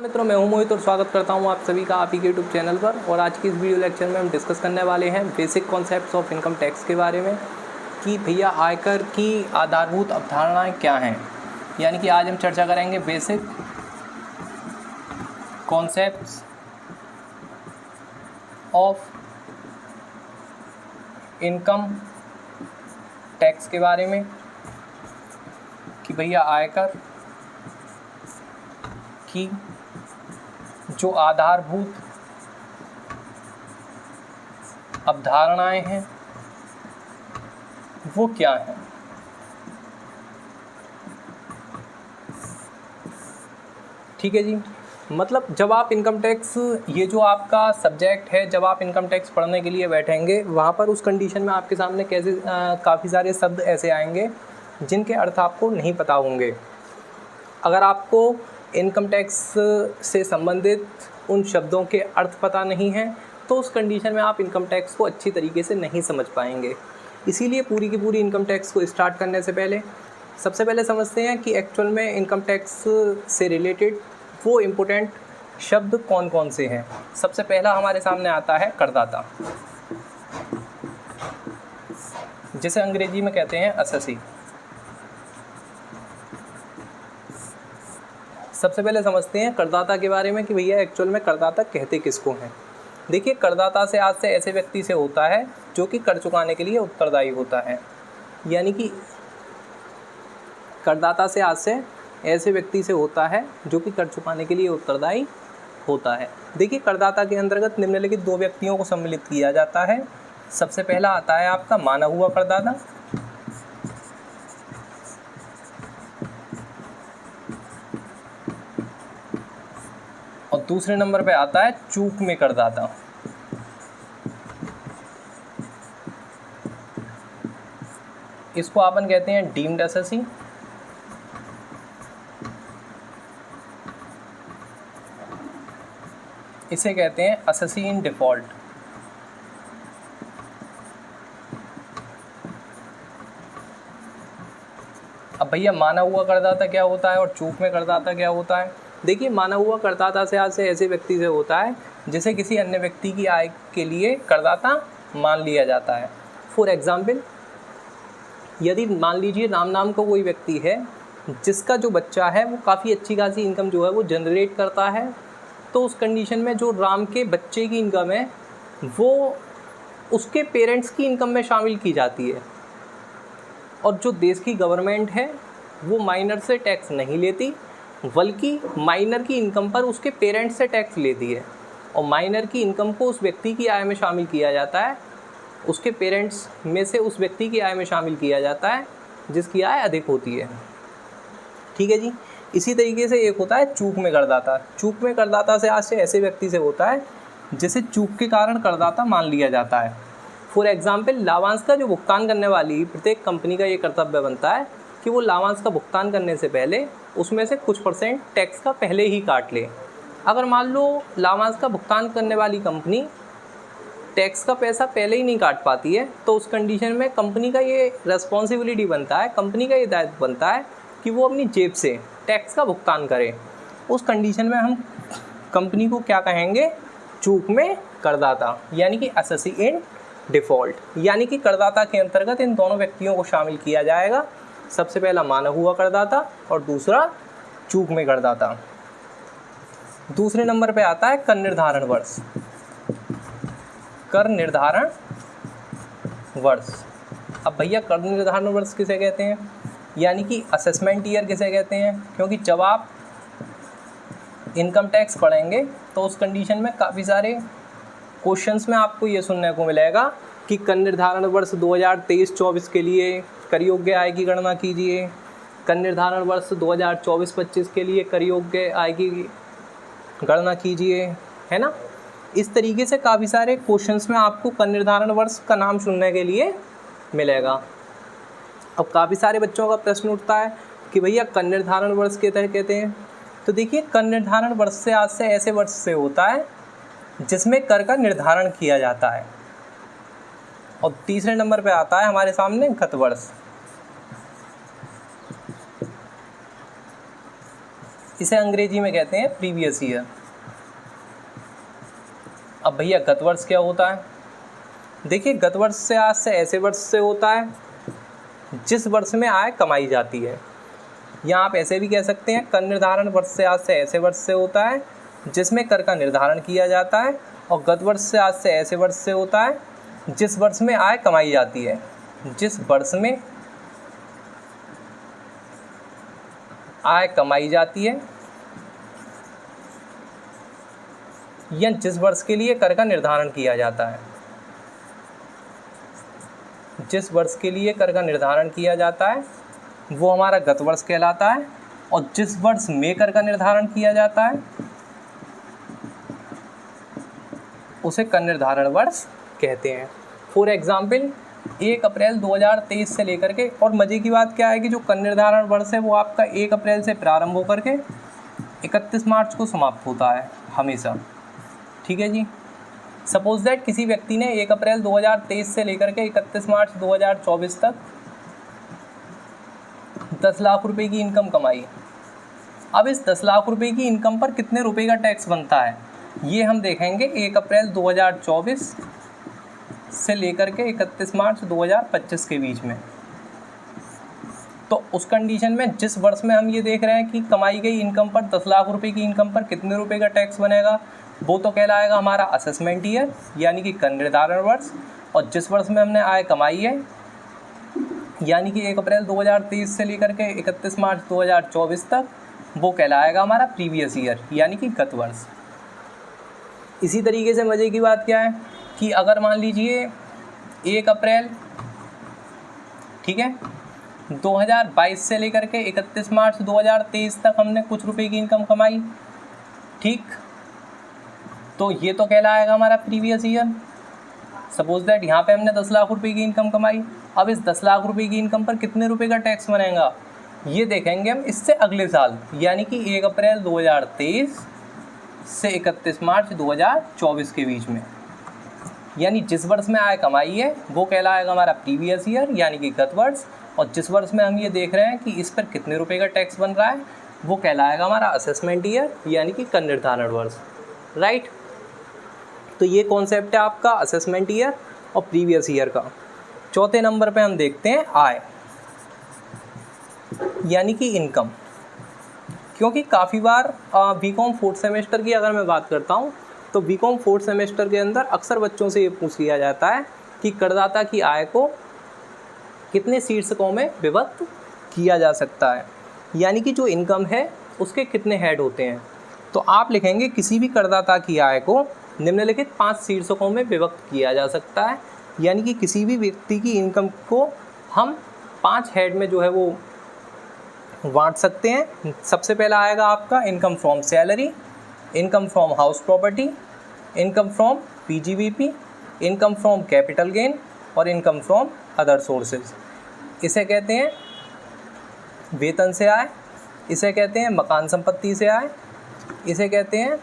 मित्रों, मैं हूं मोहित और स्वागत करता हूं आप सभी का आप ही के यूट्यूब चैनल पर। और आज की इस वीडियो लेक्चर में हम डिस्कस करने वाले हैं basic concepts of income tax के बारे में कि भैया आयकर की आधारभूत अवधारणाएं क्या हैं। यानी कि आज हम चर्चा करेंगे basic concepts of income tax के बारे में कि भैया आयकर की जो आधारभूत अवधारणाएं हैं वो क्या हैं। ठीक है जी, मतलब जब आप इनकम टैक्स, ये जो आपका सब्जेक्ट है, जब आप इनकम टैक्स पढ़ने के लिए बैठेंगे वहाँ पर उस कंडीशन में आपके सामने कैसे काफ़ी सारे शब्द ऐसे आएंगे जिनके अर्थ आपको नहीं पता होंगे। अगर आपको इनकम टैक्स से संबंधित उन शब्दों के अर्थ पता नहीं हैं तो उस कंडीशन में आप इनकम टैक्स को अच्छी तरीके से नहीं समझ पाएंगे। इसीलिए पूरी की पूरी इनकम टैक्स को स्टार्ट करने से पहले सबसे पहले समझते हैं कि एक्चुअल में इनकम टैक्स से रिलेटेड वो इम्पोर्टेंट शब्द कौन कौन से हैं। सबसे पहला हमारे सामने आता है करदाता, जिसे अंग्रेजी में कहते हैं असेसी। सबसे पहले समझते हैं करदाता के बारे में कि भैया एक्चुअल में करदाता कहते किसको हैं। देखिए, करदाता से आज से ऐसे व्यक्ति से होता है जो कि कर चुकाने के लिए उत्तरदायी होता है। यानी कि करदाता से आज से ऐसे व्यक्ति से होता है जो कि कर चुकाने के लिए उत्तरदायी होता है। देखिए, करदाता के अंतर्गत निम्नलिखित दो व्यक्तियों को सम्मिलित किया जाता है। सबसे पहला आता है आपका माना हुआ करदाता, और दूसरे नंबर पे आता है चूक में करदाता। इसको अपन कहते हैं डीम्ड असेसी, इसे कहते हैं असेसी इन डिफॉल्ट। अब भैया माना हुआ करदाता क्या होता है और चूक में करदाता क्या होता है। देखिए, माना हुआ करदाता से आज से ऐसे व्यक्ति से होता है जिसे किसी अन्य व्यक्ति की आय के लिए करदाता मान लिया जाता है। फॉर एग्जाम्पल, यदि मान लीजिए नाम का कोई व्यक्ति है जिसका जो बच्चा है वो काफ़ी अच्छी खासी इनकम जो है वो जनरेट करता है, तो उस कंडीशन में जो राम के बच्चे की इनकम है वो उसके पेरेंट्स की इनकम में शामिल की जाती है। और जो देश की गवर्नमेंट है वो माइनर से टैक्स नहीं लेती, बल्कि माइनर की इनकम पर उसके पेरेंट्स से टैक्स लेती है। और माइनर की इनकम को उस व्यक्ति की आय में शामिल किया जाता है, उसके पेरेंट्स में से उस व्यक्ति की आय में शामिल किया जाता है जिसकी आय अधिक होती है। ठीक है जी। इसी तरीके से एक होता है चूक में करदाता। चूक में करदाता से आज से ऐसे व्यक्ति से होता है जिसे चूक के कारण करदाता मान लिया जाता है। फॉर एग्जाम्पल, लाभांश का जो भुगतान करने वाली प्रत्येक कंपनी का ये कर्तव्य बनता है कि वो लाभांश का भुगतान करने से पहले उसमें से कुछ % टैक्स का पहले ही काट ले। अगर मान लो लाभांश का भुगतान करने वाली कंपनी टैक्स का पैसा पहले ही नहीं काट पाती है, तो उस कंडीशन में कंपनी का ये रेस्पॉन्सिबिलिटी बनता है, कंपनी का ये दायित्व बनता है कि वो अपनी जेब से टैक्स का भुगतान करे। उस कंडीशन में हम कंपनी को क्या कहेंगे? चूक में करदाता, यानी कि असेसी इन डिफ़ॉल्ट। यानी कि करदाता के अंतर्गत इन दोनों व्यक्तियों को शामिल किया जाएगा। सबसे पहला माना हुआ करदाता और दूसरा चूक में करदाता। दूसरे नंबर पे आता है कर निर्धारण वर्ष। कर निर्धारण वर्ष। अब भैया कर निर्धारण वर्ष किसे कहते हैं, यानी कि असेसमेंट ईयर किसे कहते हैं? क्योंकि जब आप इनकम टैक्स पढ़ेंगे तो उस कंडीशन में काफ़ी सारे क्वेश्चंस में आपको ये सुनने को मिलेगा कि कर निर्धारण वर्ष 2023-24 के लिए कर योग्य आय की गणना कीजिए, कर निर्धारण वर्ष 2024-25 के लिए कर योग्य आय की गणना कीजिए, है ना। इस तरीके से काफ़ी सारे क्वेश्चंस में आपको कर निर्धारण वर्ष का नाम सुनने के लिए मिलेगा। अब काफ़ी सारे बच्चों का प्रश्न उठता है कि भैया कर निर्धारण वर्ष के तरह कहते हैं। तो देखिए, कर निर्धारण वर्ष से आज से ऐसे वर्ष से होता है जिसमें कर का निर्धारण किया जाता है। और तीसरे नंबर पे आता है हमारे सामने गत वर्ष। इसे अंग्रेजी में कहते हैं प्रीवियस ईयर। अब भैया गत वर्ष क्या होता है? देखिए गत वर्ष से आज से ऐसे वर्ष से होता है जिस वर्ष में आय कमाई जाती है, या आप ऐसे भी कह सकते हैं कर निर्धारण वर्ष से आज से ऐसे वर्ष से होता है जिसमें कर का निर्धारण किया जाता है, और गत वर्ष से आज से ऐसे वर्ष से होता है जिस वर्ष में आय कमाई जाती है। जिस वर्ष में आय कमाई जाती है या जिस वर्ष के लिए कर का निर्धारण किया जाता है। जिस वर्ष के लिए कर का निर्धारण किया जाता है वो हमारा गत वर्ष कहलाता है, और जिस वर्ष में कर का निर्धारण किया जाता है उसे कर निर्धारण वर्ष कहते हैं। फॉर एग्जाम्पल 1 अप्रैल 2023 से लेकर के, और मज़े की बात क्या है कि जो कर निर्धारण वर्ष है वो आपका 1 अप्रैल से प्रारंभ होकर के 31 मार्च को समाप्त होता है हमेशा। ठीक है जी। सपोज दैट किसी व्यक्ति ने 1 अप्रैल 2023 से लेकर के 31 मार्च 2024 तक 10 लाख रुपए की इनकम कमाई। अब इस 10 लाख रुपए की इनकम पर कितने रुपए का टैक्स बनता है ये हम देखेंगे 1 अप्रैल 2024 से लेकर के 31 मार्च 2025 के बीच में। तो उस कंडीशन में जिस वर्ष में हम ये देख रहे हैं कि कमाई गई इनकम पर 10 लाख रुपए की इनकम पर कितने रुपए का टैक्स बनेगा, वो तो कहलाएगा हमारा असेसमेंट ईयर यानी कि कर निर्धारण वर्ष। और जिस वर्ष में हमने आय कमाई है यानी कि 1 अप्रैल 2023 से लेकर के 31 मार्च 2024 तक, वो कहलाएगा हमारा प्रीवियस ईयर यानी कि गत वर्ष। इसी तरीके से मज़े की बात क्या है कि अगर मान लीजिए 1 अप्रैल, ठीक है, 2022 से लेकर के 31 मार्च 2023 तक हमने कुछ रुपए की इनकम कमाई, ठीक, तो ये तो कहलाएगा हमारा प्रीवियस ईयर। सपोज दैट यहाँ पे हमने 10 लाख रुपए की इनकम कमाई। अब इस 10 लाख रुपए की इनकम पर कितने रुपए का टैक्स बनेगा ये देखेंगे हम इससे अगले साल, यानी कि 1 अप्रैल 2023 से 31 मार्च 2024 के बीच में। यानी जिस वर्ष में आय कमाई है वो कहलाएगा हमारा प्रीवियस ईयर यानी कि गत वर्ष, और जिस वर्ष में हम ये देख रहे हैं कि इस पर कितने रुपए का टैक्स बन रहा है वो कहलाएगा हमारा असेसमेंट ईयर यानी कि कर निर्धारण वर्ष। राइट। तो ये कॉन्सेप्ट है आपका असेसमेंट ईयर और प्रीवियस ईयर का। चौथे नंबर पे हम देखते हैं आय यानी कि इनकम। क्योंकि काफ़ी बार बीकॉम 4th सेमेस्टर की अगर मैं बात करता हूँ तो बीकॉम 4th सेमेस्टर के अंदर अक्सर बच्चों से ये पूछ लिया जाता है कि करदाता की आय को कितने शीर्षकों में विभक्त किया जा सकता है, यानी कि जो इनकम है उसके कितने हेड होते हैं। तो आप लिखेंगे किसी भी करदाता की आय को निम्नलिखित 5 शीर्षकों में विभक्त किया जा सकता है, यानी कि किसी भी व्यक्ति की इनकम को हम 5 हेड में जो है वो बांट सकते हैं। सबसे पहला आएगा आपका income from salary, income from house property, income from PGBP, income from capital gain और इनकम फ्रॉम अदर सोर्सेज। इसे कहते हैं वेतन से आय, इसे कहते हैं मकान संपत्ति से आय, इसे कहते हैं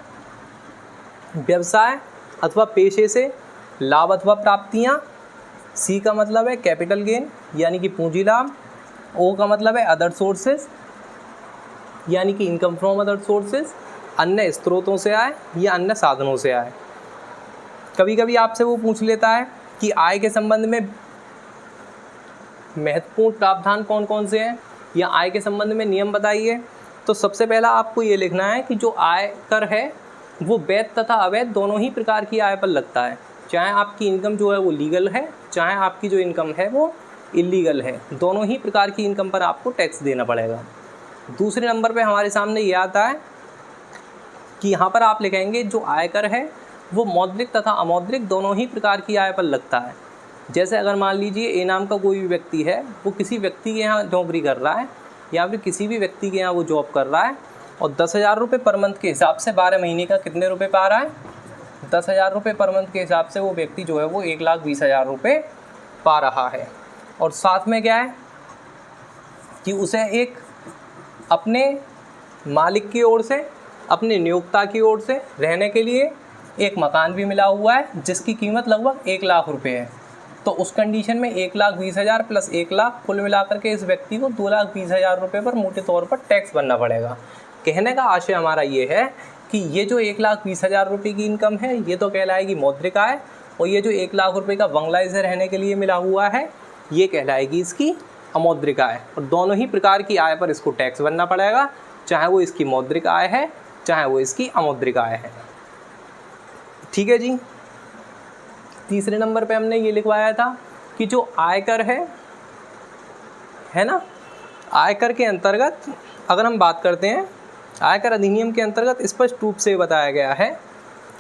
व्यवसाय अथवा पेशे से लाभ अथवा प्राप्तियाँ। सी का मतलब है कैपिटल गेन यानी कि पूंजी लाभ। ओ का मतलब है अदर सोर्सेज यानी कि इनकम फ्रॉम अदर सोर्सेज, अन्य स्रोतों से आए या अन्य साधनों से आए। कभी कभी आपसे वो पूछ लेता है कि आय के संबंध में महत्वपूर्ण प्रावधान कौन कौन से हैं या आय के संबंध में नियम बताइए। तो सबसे पहला आपको ये लिखना है कि जो आय कर है वो वैध तथा अवैध दोनों ही प्रकार की आय पर लगता है। चाहे आपकी इनकम जो है वो लीगल है, चाहे आपकी जो इनकम है वो इलीगल है, दोनों ही प्रकार की इनकम पर आपको टैक्स देना पड़ेगा। दूसरे नंबर पे हमारे सामने ये आता है कि यहाँ पर आप लिखेंगे जो आयकर है वो मौद्रिक तथा अमौद्रिक दोनों ही प्रकार की आय पर लगता है। जैसे अगर मान लीजिए ए नाम का कोई भी व्यक्ति है, वो किसी व्यक्ति के यहाँ नौकरी कर रहा है या फिर किसी भी व्यक्ति के यहाँ वो जॉब कर रहा है और 10,000 रुपये पर मंथ के हिसाब से 12 महीने का कितने रुपये पा रहा है, 10,000 रुपये पर मंथ के हिसाब से वो व्यक्ति जो है वो 1,20,000 रुपये पा रहा है। और साथ में क्या है कि उसे एक अपने मालिक की ओर से, अपने नियोक्ता की ओर से रहने के लिए एक मकान भी मिला हुआ है जिसकी कीमत लगभग 1 लाख रुपये है। तो उस कंडीशन में 1,20,000 प्लस 1 लाख कुल मिलाकर के इस व्यक्ति को 2,20,000 रुपये पर मोटे तौर पर टैक्स भरना पड़ेगा। कहने का आशय हमारा ये है कि ये जो 1,20,000 रुपये की इनकम है ये तो कहलाएगी मौद्रिक आय, और ये जो 1 लाख रुपये का बंगला इसे रहने के लिए मिला हुआ है ये कहलाएगी इसकी अमौद्रिक आय। और दोनों ही प्रकार की आय पर इसको टैक्स भरना पड़ेगा, चाहे वो इसकी मौद्रिक आय है चाहे वो इसकी अमौद्रिक आय है। ठीक है जी। तीसरे नंबर पे हमने ये लिखवाया था कि जो आयकर है ना, आयकर के अंतर्गत अगर हम बात करते हैं, आयकर अधिनियम के अंतर्गत स्पष्ट रूप से बताया गया है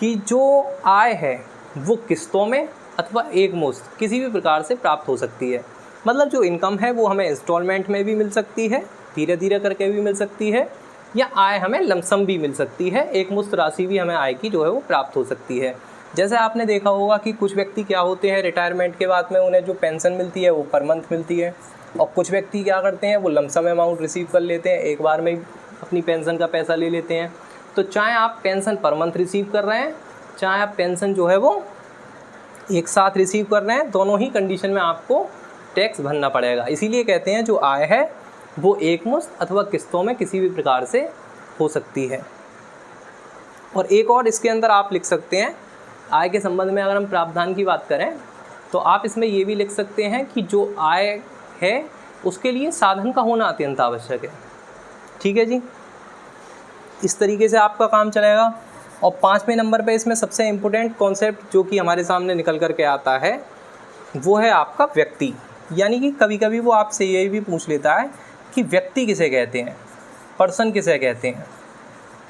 कि जो आय है वो किस्तों में अथवा एक मुश्त किसी भी प्रकार से प्राप्त हो सकती है। मतलब जो इनकम है वो हमें इंस्टॉलमेंट में भी मिल सकती है, धीरे धीरे करके भी मिल सकती है, या आय हमें लमसम भी मिल सकती है, एक मुश्त राशि भी हमें आय की जो है वो प्राप्त हो सकती है। जैसे आपने देखा होगा कि कुछ व्यक्ति क्या होते हैं, रिटायरमेंट के बाद में उन्हें जो पेंशन मिलती है वो पर मंथ मिलती है, और कुछ व्यक्ति क्या करते हैं वो लमसम अमाउंट रिसीव कर लेते हैं, एक बार में अपनी पेंशन का पैसा ले लेते हैं। तो चाहे आप पेंशन पर मंथ रिसीव कर रहे हैं, चाहे आप पेंशन जो है वो एक साथ रिसीव कर रहे हैं, दोनों ही कंडीशन में आपको टैक्स भरना पड़ेगा। इसीलिए कहते हैं जो आय है वो एक मुश्त अथवा किस्तों में किसी भी प्रकार से हो सकती है। और एक और इसके अंदर आप लिख सकते हैं, आय के संबंध में अगर हम प्रावधान की बात करें तो आप इसमें ये भी लिख सकते हैं कि जो आय है उसके लिए साधन का होना अत्यंत आवश्यक है। ठीक है जी, इस तरीके से आपका काम चलेगा। और 5वें नंबर पे इसमें सबसे इम्पोर्टेंट कॉन्सेप्ट जो कि हमारे सामने निकल कर के आता है वो है आपका व्यक्ति। यानी कि कभी कभी वो आपसे ये भी पूछ लेता है कि व्यक्ति किसे कहते हैं, पर्सन किसे कहते हैं।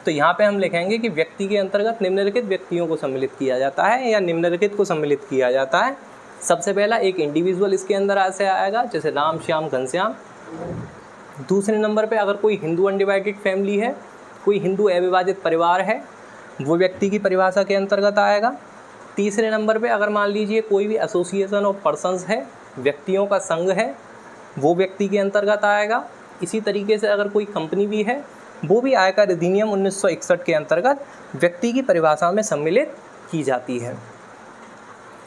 तो यहाँ पे हम लिखेंगे कि व्यक्ति के अंतर्गत निम्नलिखित व्यक्तियों को सम्मिलित किया जाता है या निम्नलिखित को सम्मिलित किया जाता है। सबसे पहला एक इंडिविजुअल इसके अंदर ऐसे आएगा, जैसे राम श्याम घनश्याम। दूसरे नंबर पे अगर कोई हिंदू अनडिवाइडेड फैमिली है, कोई हिंदू अविभाजित परिवार है, वो व्यक्ति की परिभाषा के अंतर्गत आएगा। तीसरे नंबर पे अगर मान लीजिए कोई भी एसोसिएशन ऑफ पर्सन्स है, व्यक्तियों का संघ है, वो व्यक्ति के अंतर्गत आएगा। इसी तरीके से अगर कोई कंपनी भी है वो भी आयकर अधिनियम 1961 के अंतर्गत व्यक्ति की परिभाषा में सम्मिलित की जाती है।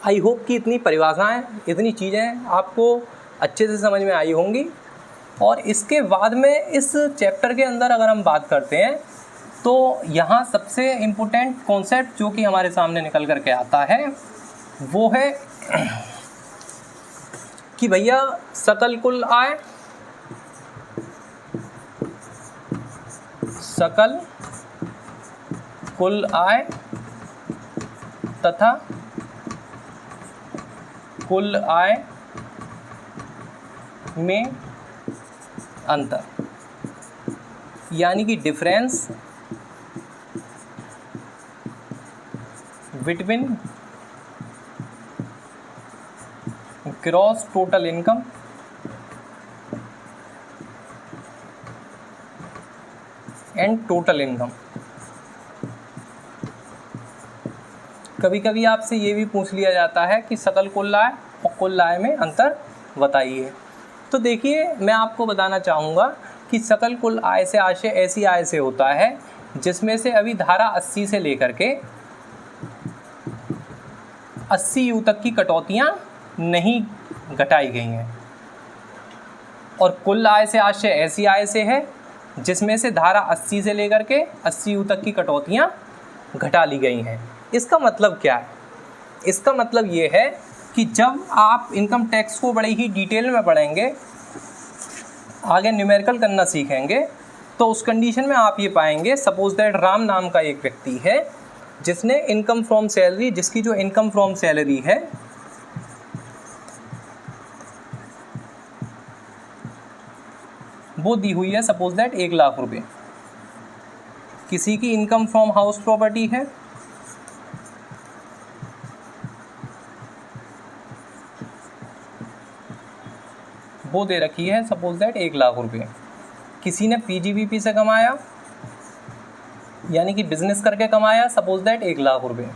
आई होप कि इतनी परिभाषाएं, इतनी चीज़ें आपको अच्छे से समझ में आई होंगी। और इसके बाद में इस चैप्टर के अंदर अगर हम बात करते हैं तो यहाँ सबसे इम्पोर्टेंट कॉन्सेप्ट जो कि हमारे सामने निकल कर के आता है वो है कि भैया सकल कुल आय, सकल कुल आय तथा कुल आय में अंतर, यानी कि difference between gross total income and total income. कभी कभी आपसे ये भी पूछ लिया जाता है कि सकल कुल आय और कुल आय में अंतर बताइए। तो देखिए, मैं आपको बताना चाहूँगा कि सकल कुल आय से आशय ऐसी आय से होता है जिसमें से अभी धारा 80 से लेकर के 80U तक की कटौतियाँ नहीं घटाई गई हैं। और कुल आय से आशय ऐसी आय से है जिसमें से धारा 80 से लेकर के 80U तक की कटौतियाँ घटा ली गई हैं। इसका मतलब क्या है? इसका मतलब ये है कि जब आप इनकम टैक्स को बड़े ही डिटेल में पढ़ेंगे, आगे न्यूमेरिकल करना सीखेंगे, तो उस कंडीशन में आप ये पाएंगे, सपोज दैट राम नाम का एक व्यक्ति है जिसने इनकम फ्रॉम सैलरी, जिसकी जो इनकम फ्रॉम सैलरी है वो दी हुई है सपोज दैट 1 लाख रुपए। किसी की इनकम फ्रॉम हाउस प्रॉपर्टी है, वो दे रखी है सपोज दैट 1 लाख रुपए। किसी ने पीजीबीपी से कमाया, यानी कि बिजनेस करके कमाया, सपोज दैट 1 लाख रुपए।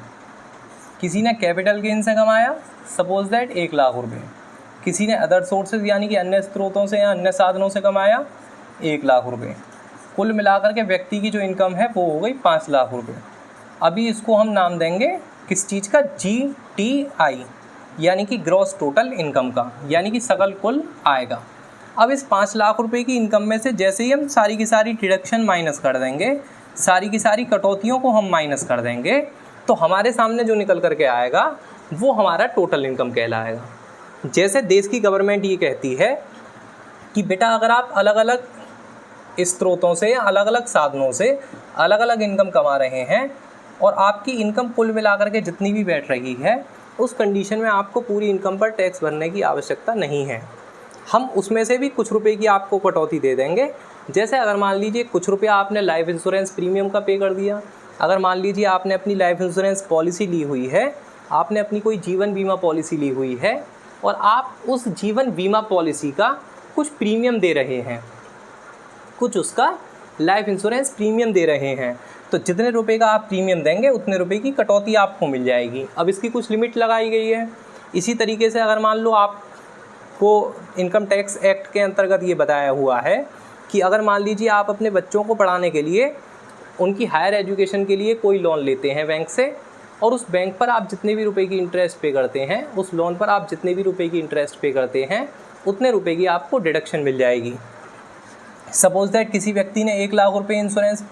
किसी ने कैपिटल गेन से कमाया, सपोज दैट 1 लाख रुपए। किसी ने अदर सोर्सेज यानी कि अन्य स्रोतों से या अन्य साधनों से कमाया 1 लाख रुपए। कुल मिलाकर के व्यक्ति की जो इनकम है वो हो गई 5 लाख रुपए। अभी इसको हम नाम देंगे किस चीज़ का? GTI, यानी कि ग्रॉस टोटल इनकम का, यानी कि सकल कुल आय का। अब इस 5 लाख रुपए की इनकम में से जैसे ही हम सारी की सारी डिडक्शन माइनस कर देंगे, सारी की सारी कटौतियों को हम माइनस कर देंगे, तो हमारे सामने जो निकल करके आएगा वो हमारा टोटल इनकम कहलाएगा। जैसे देश की गवर्नमेंट ये कहती है कि बेटा अगर आप अलग अलग स्रोतों से या अलग अलग साधनों से अलग अलग इनकम कमा रहे हैं और आपकी इनकम कुल मिलाकर के जितनी भी बैठ रही है, उस कंडीशन में आपको पूरी इनकम पर टैक्स भरने की आवश्यकता नहीं है। हम उसमें से भी कुछ रुपए की आपको कटौती दे देंगे। जैसे अगर मान लीजिए कुछ रुपया आपने लाइफ इंश्योरेंस प्रीमियम का पे कर दिया, अगर मान लीजिए आपने अपनी लाइफ इंश्योरेंस पॉलिसी ली हुई है, आपने अपनी कोई जीवन बीमा पॉलिसी ली हुई है और आप उस जीवन बीमा पॉलिसी का कुछ प्रीमियम दे रहे हैं, कुछ उसका लाइफ इंश्योरेंस प्रीमियम दे रहे हैं, तो जितने रुपए का आप प्रीमियम देंगे उतने रुपए की कटौती आपको मिल जाएगी। अब इसकी कुछ लिमिट लगाई गई है। इसी तरीके से अगर मान लो आपको इनकम टैक्स एक्ट के अंतर्गत ये बताया हुआ है कि अगर मान लीजिए आप अपने बच्चों को पढ़ाने के लिए, उनकी हायर एजुकेशन के लिए कोई लोन लेते हैं बैंक से, और उस बैंक पर आप जितने भी रुपए की इंटरेस्ट पे करते हैं, उस लोन पर आप जितने भी रुपए की इंटरेस्ट पे करते हैं, उतने रुपए की आपको डिडक्शन मिल जाएगी। सपोज दैट किसी व्यक्ति ने 1 लाख रुपए इंश्योरेंस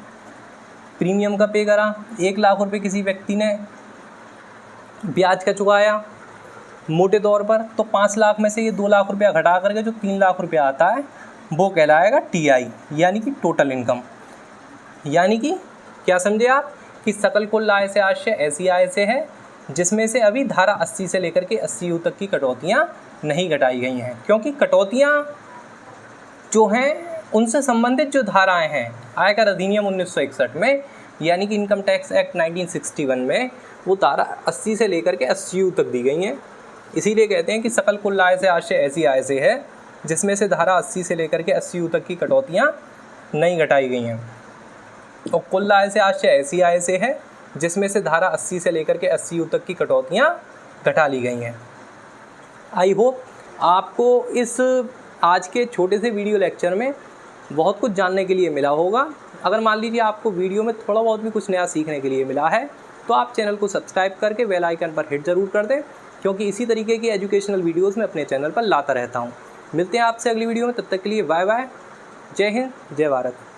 प्रीमियम का पे करा, 1 लाख रुपए किसी व्यक्ति ने ब्याज का चुकाया मोटे तौर पर, तो 5 लाख में से ये 2 लाख रुपया घटा करके जो 3 लाख रुपया आता है वो कहलाएगा TI, यानी कि टोटल इनकम। यानी कि क्या समझे आप कि सकल कुल आय से आशय ऐसी आय से है जिसमें से अभी धारा 80 से लेकर के 80U तक की कटौतियाँ नहीं घटाई गई हैं, क्योंकि कटौतियाँ जो हैं उनसे संबंधित जो धाराएं हैं आयकर अधिनियम 1961 में, यानी कि इनकम टैक्स एक्ट 1961 में, वो धारा 80 से लेकर के 80U तक दी गई हैं। इसीलिए कहते हैं कि सकल कुल आय से आशय ऐसी आय से है जिसमें से धारा 80 से लेकर के 80U तक की कटौतियाँ नहीं घटाई गई हैं, और कुल आय से आशय ऐसी आय से है जिसमें से धारा 80 से लेकर के 80U तक की कटौतियाँ घटा ली गई हैं। आई होप आपको इस आज के छोटे से वीडियो लेक्चर में बहुत कुछ जानने के लिए मिला होगा। अगर मान लीजिए आपको वीडियो में थोड़ा बहुत भी कुछ नया सीखने के लिए मिला है तो आप चैनल को सब्सक्राइब करके बेल आइकन पर हिट ज़रूर कर दें, क्योंकि इसी तरीके की एजुकेशनल वीडियोस मैं अपने चैनल पर लाता रहता हूँ। मिलते हैं आपसे अगली वीडियो में, तब तक के लिए बाय बाय। जय हिंद, जय भारत।